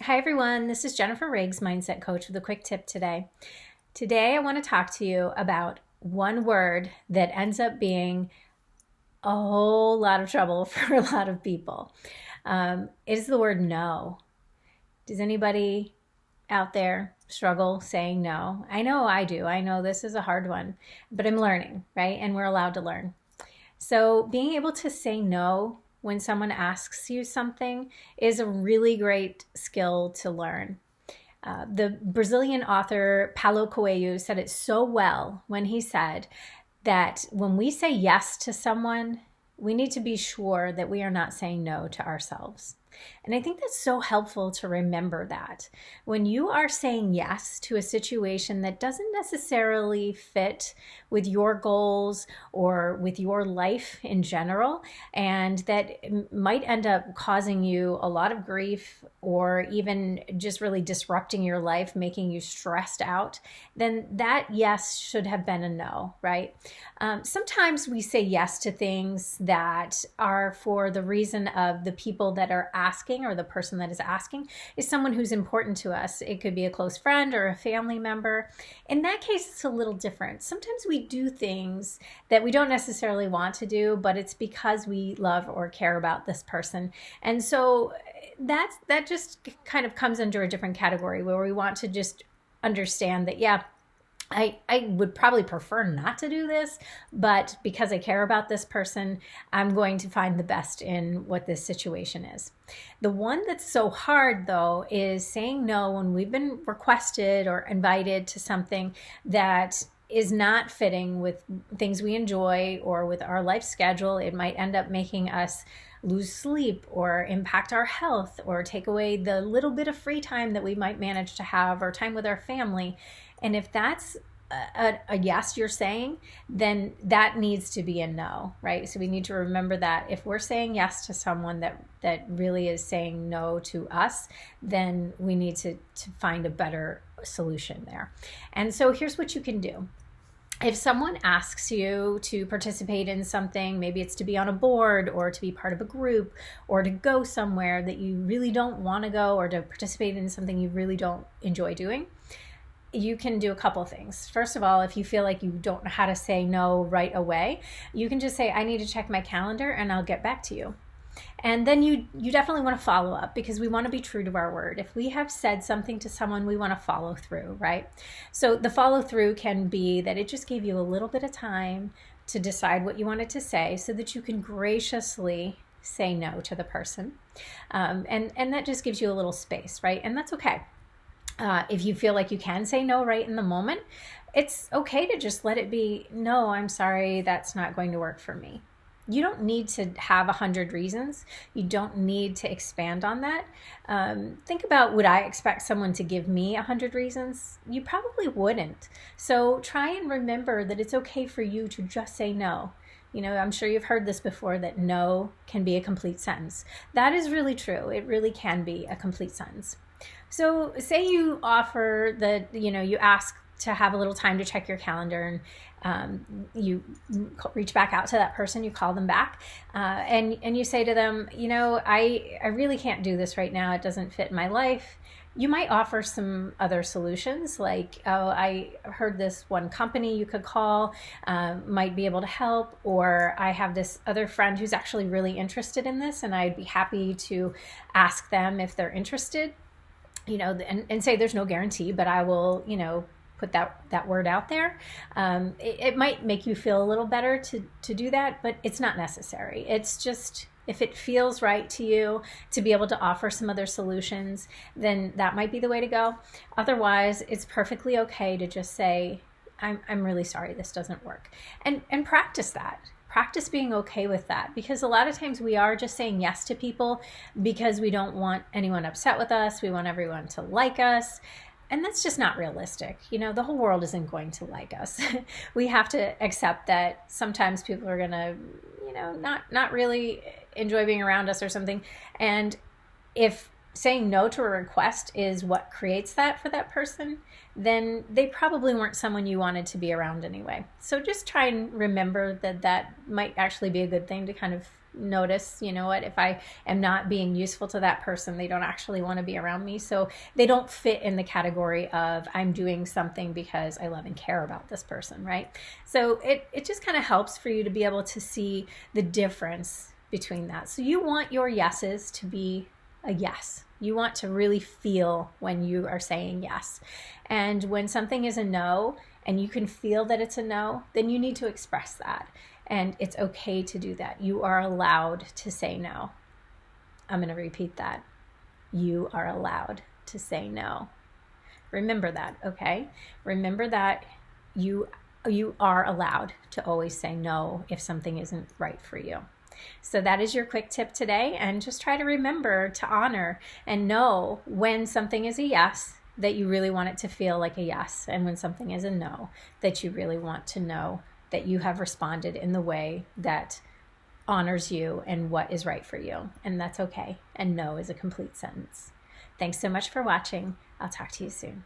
Hi, everyone. This is Jennifer Riggs, Mindset Coach, with a quick tip today. Today, I want to talk to you about one word that ends up being a whole lot of trouble for a lot of people. It is the word no. Does anybody out there struggle saying no? I know I do. I know this is a hard one, but I'm learning, right? And we're allowed to learn. So, being able to say no when someone asks you something is a really great skill to learn. The Brazilian author Paulo Coelho said it so well when he said that when we say yes to someone, we need to be sure that we are not saying no to ourselves. And I think that's so helpful to remember that when you are saying yes to a situation that doesn't necessarily fit with your goals or with your life in general, and that might end up causing you a lot of grief or even just really disrupting your life, making you stressed out, then that yes should have been a no, right? Sometimes we say yes to things that are for the reason of the people that are asking, or the person that is asking is someone who's important to us. It could be a close friend or a family member. In that case, it's a little different. Sometimes we do things that we don't necessarily want to do, but it's because we love or care about this person. And so that just kind of comes under a different category where we want to just understand that, yeah, I would probably prefer not to do this, but because I care about this person, I'm going to find the best in what this situation is. The one that's so hard, though, is saying no when we've been requested or invited to something that is not fitting with things we enjoy or with our life schedule. It might end up making us lose sleep or impact our health or take away the little bit of free time that we might manage to have or time with our family. And if that's a yes you're saying, then that needs to be a no, right? So we need to remember that if we're saying yes to someone that really is saying no to us, then we need to find a better solution there. And so here's what you can do. If someone asks you to participate in something, maybe it's to be on a board or to be part of a group or to go somewhere that you really don't want to go, or to participate in something you really don't enjoy doing, you can do a couple things. First of all, if you feel like you don't know how to say no right away, you can just say, I need to check my calendar and I'll get back to you. And then you definitely want to follow up, because we want to be true to our word. If we have said something to someone, we want to follow through, right? So the follow through can be that it just gave you a little bit of time to decide what you wanted to say so that you can graciously say no to the person. And that just gives you a little space, right? And that's okay. If you feel like you can say no right in the moment, it's okay to just let it be, no, I'm sorry, that's not going to work for me. You don't need to have 100 reasons. You don't need to expand on that. Think about, would I expect someone to give me 100 reasons? You probably wouldn't. So try and remember that it's okay for you to just say no. You know, I'm sure you've heard this before, that no can be a complete sentence. That is really true. It really can be a complete sentence. So say you offer you ask to have a little time to check your calendar, and you reach back out to that person, you call them back, and you say to them, I really can't do this right now. It doesn't fit my life. You might offer some other solutions, like, oh, I heard this one company you could call might be able to help, or I have this other friend who's actually really interested in this, and I'd be happy to ask them if they're interested. And say there's no guarantee, but I will, put that word out there. It might make you feel a little better to do that, but it's not necessary. It's just, if it feels right to you to be able to offer some other solutions, then that might be the way to go. Otherwise, it's perfectly okay to just say, I'm really sorry, this doesn't work. And practice that. Practice being okay with that, because a lot of times we are just saying yes to people because we don't want anyone upset with us. We want everyone to like us. And that's just not realistic. The whole world isn't going to like us. We have to accept that sometimes people are going to, not really enjoy being around us or something. And if saying no to a request is what creates that for that person, then they probably weren't someone you wanted to be around anyway. So just try and remember that might actually be a good thing to kind of notice, you know what, if I am not being useful to that person, they don't actually want to be around me. So they don't fit in the category of I'm doing something because I love and care about this person, right? So it just kind of helps for you to be able to see the difference between that. So you want your yeses to be a yes. You want to really feel when you are saying yes. And when something is a no, and you can feel that it's a no, then you need to express that. And it's okay to do that. You are allowed to say no. I'm going to repeat that. You are allowed to say no. Remember that, okay? Remember that you are allowed to always say no if something isn't right for you. So that is your quick tip today. And just try to remember to honor and know when something is a yes, that you really want it to feel like a yes. And when something is a no, that you really want to know that you have responded in the way that honors you and what is right for you. And that's okay. And no is a complete sentence. Thanks so much for watching. I'll talk to you soon.